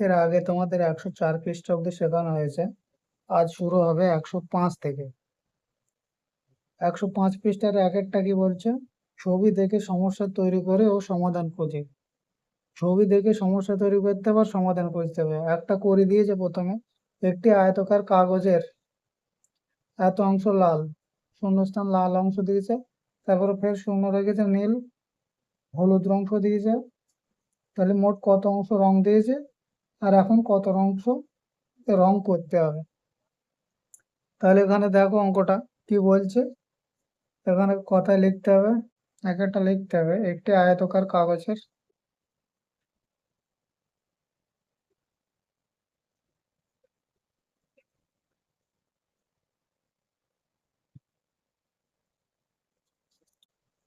এর আগে তোমাদের 104 পৃষ্ঠা অব্দি শেখানো হয়েছে। আজ শুরু হবে 105 থেকে। 105 পৃষ্ঠার এক একটা কি বলছে? ছবি দেখে সমস্যা তৈরি করে ও সমাধান খোঁজে। ছবি দেখে সমস্যা তৈরি করতে হবে আর সমাধান খুঁজতে হবে। একটা করে দিয়েছে প্রথমে, একটি আয়তাকার কাগজের এত অংশ লাল, শূন্যস্থান লাল অংশ দিয়েছে, তারপরে ফের শূন্য রেখেছে নীল, হলুদ অংশ দিয়েছে। তাহলে মোট কত অংশ রং দিয়েছে আর এখন কত অংশ রং করতে হবে। তাহলে এখানে দেখো অঙ্কটা কি বলছে। এখানে কথায় লিখতে হবে, এক একটা লিখতে হবে। একটি আয়তকার কাগজের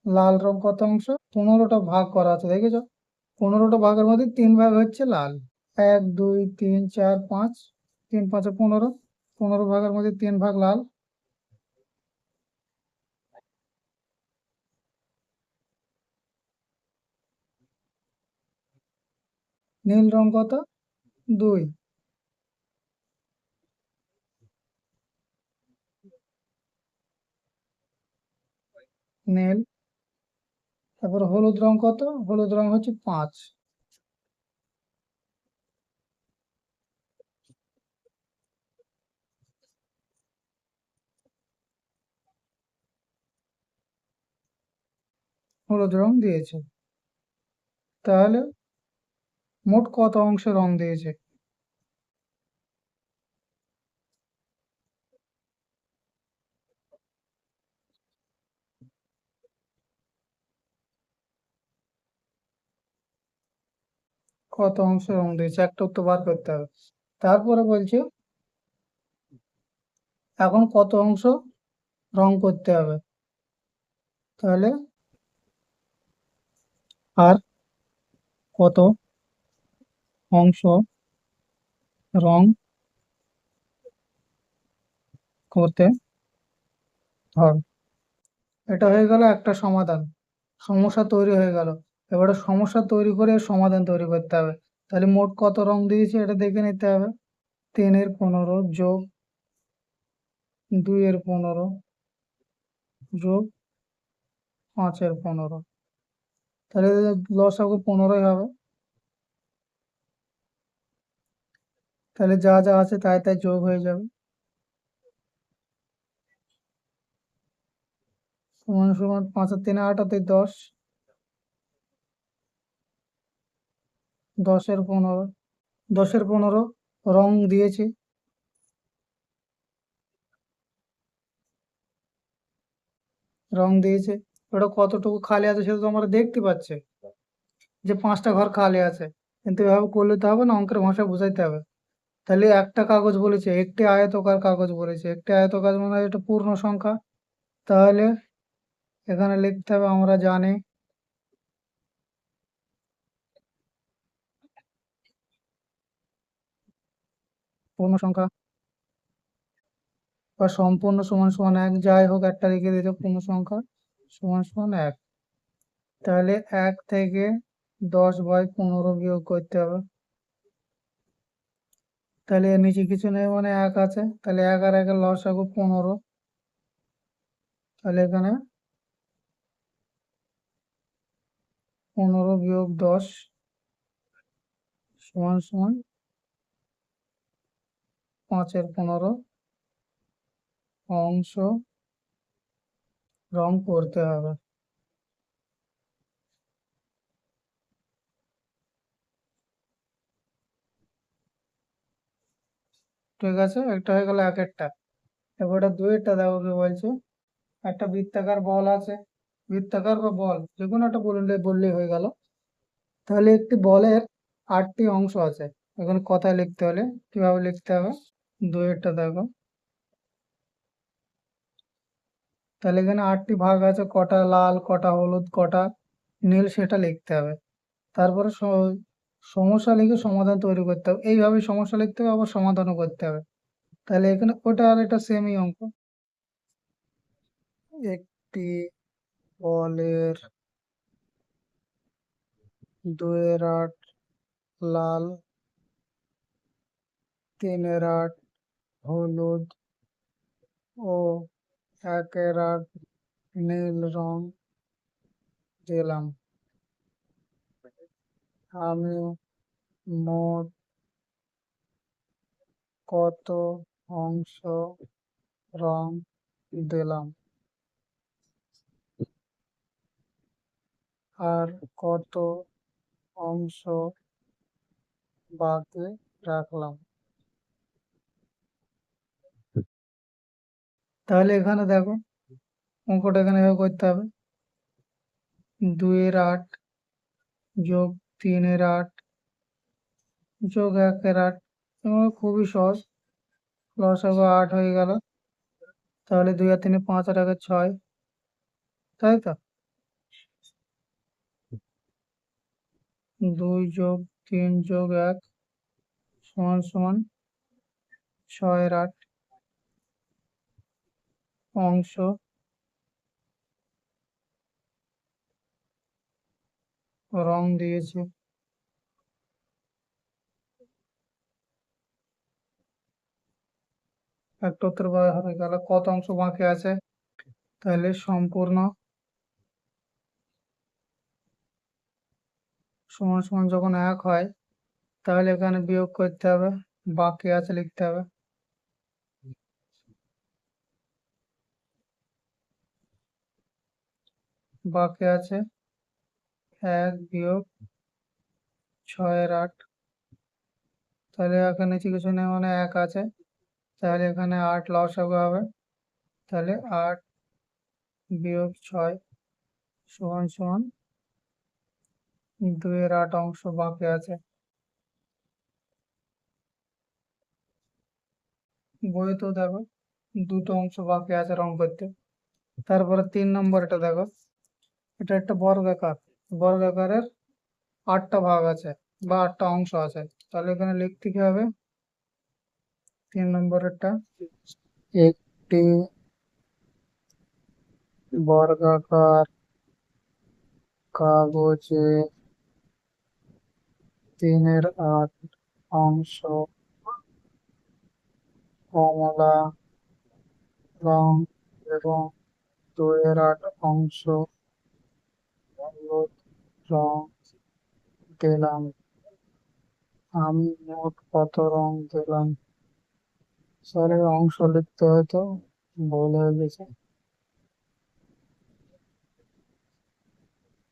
লাল রং কত অংশ? 15টা ভাগ করা আছে, দেখেছো? 15টা ভাগের মধ্যে 3 ভাগ হচ্ছে লাল। 1 2 3 4 5, 3 5 15, 15 ভাগের মধ্যে 3 ভাগ লাল। নীল রং কত? 2। নীল। তারপর হলুদ রং কত? হলুদ রং হচ্ছে 5। হলুদ রং দিয়েছে। তাহলে মোট কত অংশ রং দিয়েছে? কত অংশ রং দিয়েছে একটা উত্তর বার করতে হবে। তারপরে বলছে এখন কত অংশ রং করতে হবে। তাহলে আর কত অংশ রং করতে হবে। এটা হয়ে গেল একটা সমাধান। সমস্যা তৈরি হয়ে গেল। এবারে সমস্যা তৈরি করে সমাধান তৈরি করতে হবে। তাহলে মোট কত রং দিয়েছে এটা দেখে নিতে হবে। 3 এর 15 যোগ 2 এর 15 যোগ 5 এর 15। তাহলে লসাগু 15ই হবে। তাহলে যা যা আছে তাই তাই যোগ হয়ে যাবে। সমান সমান 5 আর 3 8 আর 10, 10 এর 15, 10 এর 15 রং দিয়েছি। রং দিয়েছে। ওটা কতটুকু খালি আছে সেটা তো আমরা দেখতে পাচ্ছি যে 5টা ঘর খালি আছে। কিন্তু এভাবে করলে তো হবে না, অঙ্কের ভাষায় বোঝাইতে হবে। তাহলে একটা কাগজ বলেছে, একটি আয়তকার কাগজ বলেছে। একটি আয়তকার মানে এটা পূর্ণ সংখ্যা। তাহলে এখানে লিখতে হবে, আমরা জানি পূর্ণ সংখ্যা বা সম্পূর্ণ সমান সমান 1, যাই হোক একটা লিখে দিতে, পূর্ণ সংখ্যা সমান সমান 1। তাহলে 1 থেকে 10/15 বিয়োগ করতে হবে। তাহলে এর নিচে কিছু নেই মানে 1 আছে। তাহলে 1 আর 1 এর লসাগু 15। তাহলে এখানে 15 বিয়োগ 10 সমান সমান 5 এর 15 অংশ রং করতে হবে। ঠিক আছে, একটা হয়ে গেল এক একটা। এবারটা দুইটা দেখো কি বলছে। একটা বৃত্তাকার বল আছে, বৃত্তাকার বা বল যে কোনো একটা বললেই হয়ে গেল। তাহলে একটি বলের 8টি অংশ আছে। এখন কথায় লিখতে হলে কিভাবে লিখতে হবে? দুইটা দেখো। তাহলে এখানে 8টি ভাগ আছে, কটা লাল কটা হলুদ কটা নীল সেটা লিখতে হবে। তারপরে সমস্যা লিখে সমাধান তৈরি করতে হবে। এইভাবে সমস্যা লিখতে হবে, আবার সমাধানও করতে হবে। তাহলে এখানে ওটা আর এটা সেমই অঙ্ক। একটি বলের 2 এর 8 লাল 3-8 হলুদ ও 1-8 নীল রং দিলাম। আমি মোট কত অংশ রং দিলাম আর কত অংশ বাকি রাখলাম? তাহলে এখানে দেখো অঙ্কটা এখানে এভাবে করতে হবে। 2-8 যোগ 3-8 যোগ 1-8 খুবই সহজ। লসাগু 8 হয়ে গেল। তাহলে 2 আর 3 5 আর 1 6, তাই তো? 2 যোগ 3 যোগ 1 সমান সমান 6-8 অংশ রং দিয়েছে। একটা উত্তর হয়ে গেল। কত অংশ বাকি আছে? তাহলে সম্পূর্ণ সমান সমান যখন 1 হয় তাহলে এখানে বিয়োগ করতে হবে, বাকি আছে লিখতে হবে। বাকি আছে 1 বিয়োগ 6-8। তাহলে এখানে কিছু নেই মানে 1 আছে, তাহলে এখানে 8 লসাগু হবে। তাহলে 8 বিয়োগ 6 সমান সমান 2-8 অংশ বাকি আছে। বই তো দেখো দুটো অংশ বাকি আছে রং করতে। তারপরে 3 নম্বর এটা দেখো, এটা একটা বর্গাকার। বর্গাকারের 8টা ভাগ আছে বা 8টা অংশ আছে। তাহলে এখানে লিখতে কি হবে? 3 নম্বরেরটা, একটি বর্গাকার কাগজে 3-8 অংশ কমলা রং এবং 2-8 অংশ হলুদ রং দিলাম। আমি মোট কত রং দিলাম? সরি, অংশ লিখতে হয়তো ভুল হয়ে গেছে।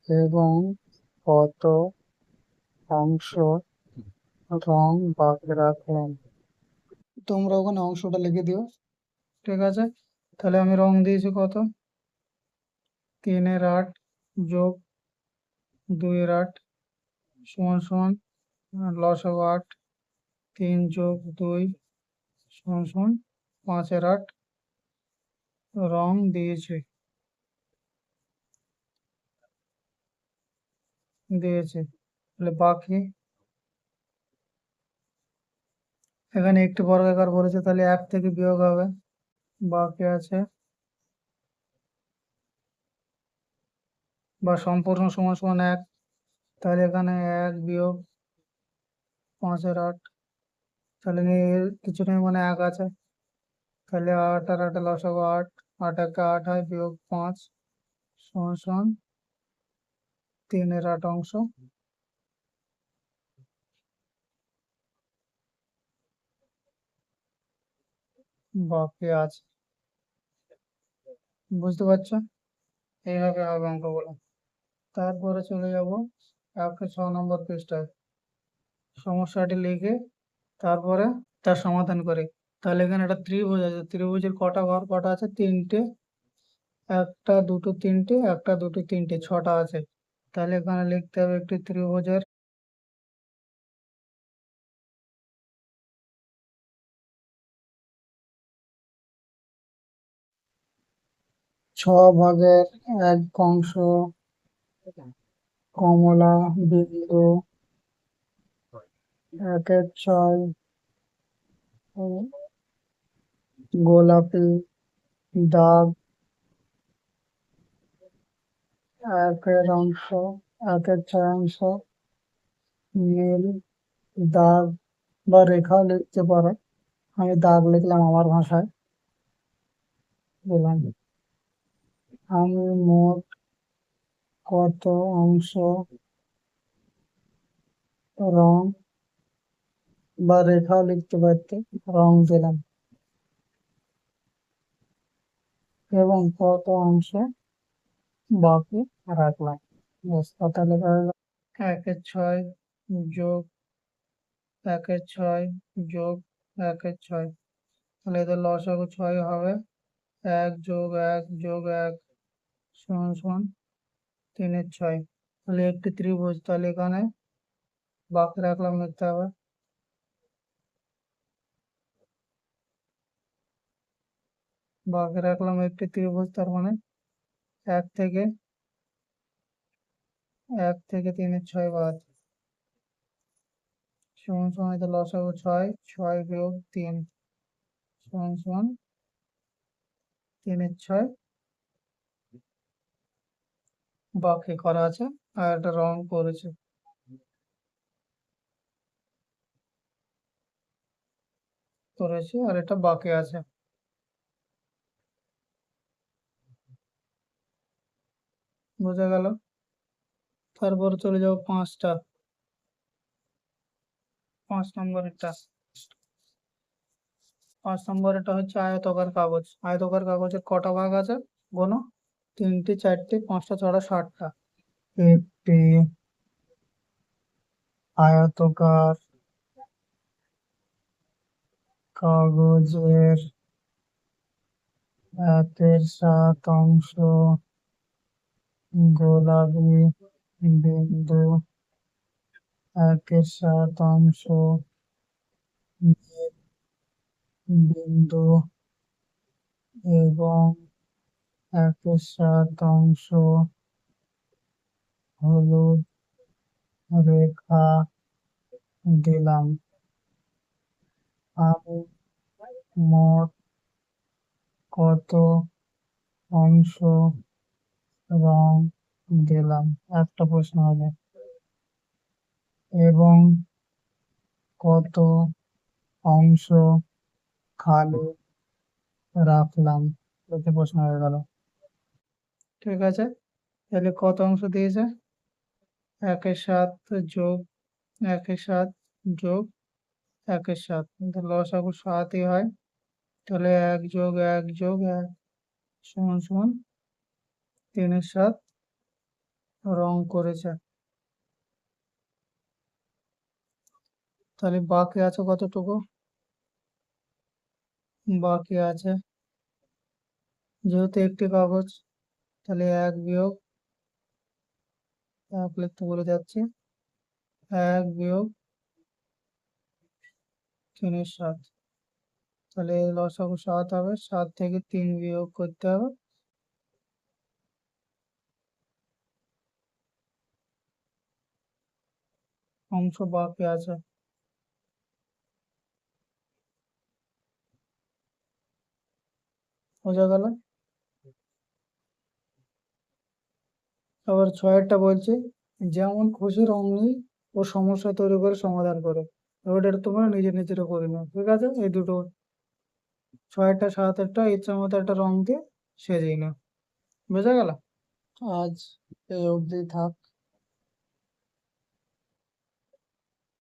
এবং কত অংশ রং বাকি রাখলাম? তোমরা ওখানে অংশটা লিখে দিও, ঠিক আছে? তাহলে আমি রং দিয়েছি কত? 3-8 যোগ 2-8 সমান সমান লসাগু 8, 3 যোগ 2 সমান সমান 5-8 রং দিয়েছে। তাহলে বাকি এখানে একটি বর্গাকার বলেছে, তাহলে 1 থেকে বিয়োগ হবে, বাকি আছে বা সম্পূর্ণ সমান সমান 1। তাহলে এখানে 1 বিয়োগ 5-8, তাহলে কিছু নেই মানে 1 আছে। তাহলে 8 আর 8 লসাগু 8, 8 1 8 হয়, বিয়োগ 5 সমান সমান 3-8 অংশ বাকি আছে। বুঝতে পারছো? এইভাবে হবে অঙ্কগুলো। তারপরে চলে যাব 106 নম্বর পৃষ্ঠায়। সমস্যাটি লিখে তারপরে তার সমাধান করে। তাহলে এখানে একটা ত্রিভুজ আছে, ত্রিভুজের কটা ঘর কটা আছে? 3টে। একটা দুটো তিনটে, একটা দুটো তিনটে, 6টা আছে। তাহলে এখানে লিখতে হবে একটি ত্রিভুজের 6/1 অংশ কমলা বিন্দু 1/6 গোলাপি দাগ 1/6 অংশ নীল দাগ বা রেখাও লিখতে পারো। আমি দাগ লিখলাম আমার ভাষায়, বললাম আমি মোট কত অংশ রং, বা রেখাও লিখতে পারতে, রং দিলাম, এবং কত অংশ বাকি রাখলাম। ব্যাস, কথা লেখা হলো 1-6 যোগ 1-6 যোগ 1-6। তাহলে এদের লসাগু 6 হবে। 1 যোগ 1 যোগ 1 সমান সমান 3-6। তাহলে একটি ত্রিভুজ, তাহলে এখানে বাকি রাখলাম, লিখতে হবে বাকি রাখলাম একটি ত্রিভুজ, তার মানে 1 থেকে 3-6 বাদ, সমান সমান এদের লসাগু 6, 6 বিয়োগ 3 সমান সমান 3-6 বাকি করা আছে। আর একটা রং করেছে আর এটা বাকি আছে। বোঝা গেল? তারপর চলে যাও 5 নম্বরেরটা। 5 নম্বরেরটা হচ্ছে আয়তকার কাগজ। আয়তকার কাগজের কটা ভাগ আছে গোনো? 3টে, 4টে, 5টা, 6টা, 7টা। একটি আয়তকার কাগজের 1/7 অংশ গোলাপি বিন্দু, 1/7 অংশ নীল বিন্দু এবং 1/7 অংশ হলুদ রেখা দিলাম। আমি মোট কত অংশ রং দিলাম? একটা প্রশ্ন হবে। এবং কত অংশ খালি রাখলাম? দুটো প্রশ্ন হয়ে গেল। ঠিক আছে, তাহলে কত অংশ দিয়েছে? 1/7 যোগ 1/7 যোগ 1/7, কিন্তু লসাগু 7ই হয়। তাহলে 1 যোগ 1 যোগ 1 সমান সমান 3/7 রং করেছে। তাহলে বাকি আছে কতটুকু? বাকি আছে, যেহেতু একটি কাগজ, তাহলে 1 বিয়োগ 1 লিখতে বলে যাচ্ছি, 1 বিয়োগ 3/7। তাহলে লসাগু 7 হবে, 7 থেকে 3 বিয়োগ করতে হবে, অংশ বাকি আছে। বোঝা গেল? আবার 6টা বলছে যেমন খুশি রং নিয়ে ও সমস্যা তৈরি করে সমাধান করে। এবার এটা তোমরা নিজেরা করে নাও, ঠিক আছে? এই দুটো 6টা 7টা ইচ্ছা মতো একটা রং দিয়ে সেজেই নাও। বোঝা গেল? আজ এই অবধি থাক।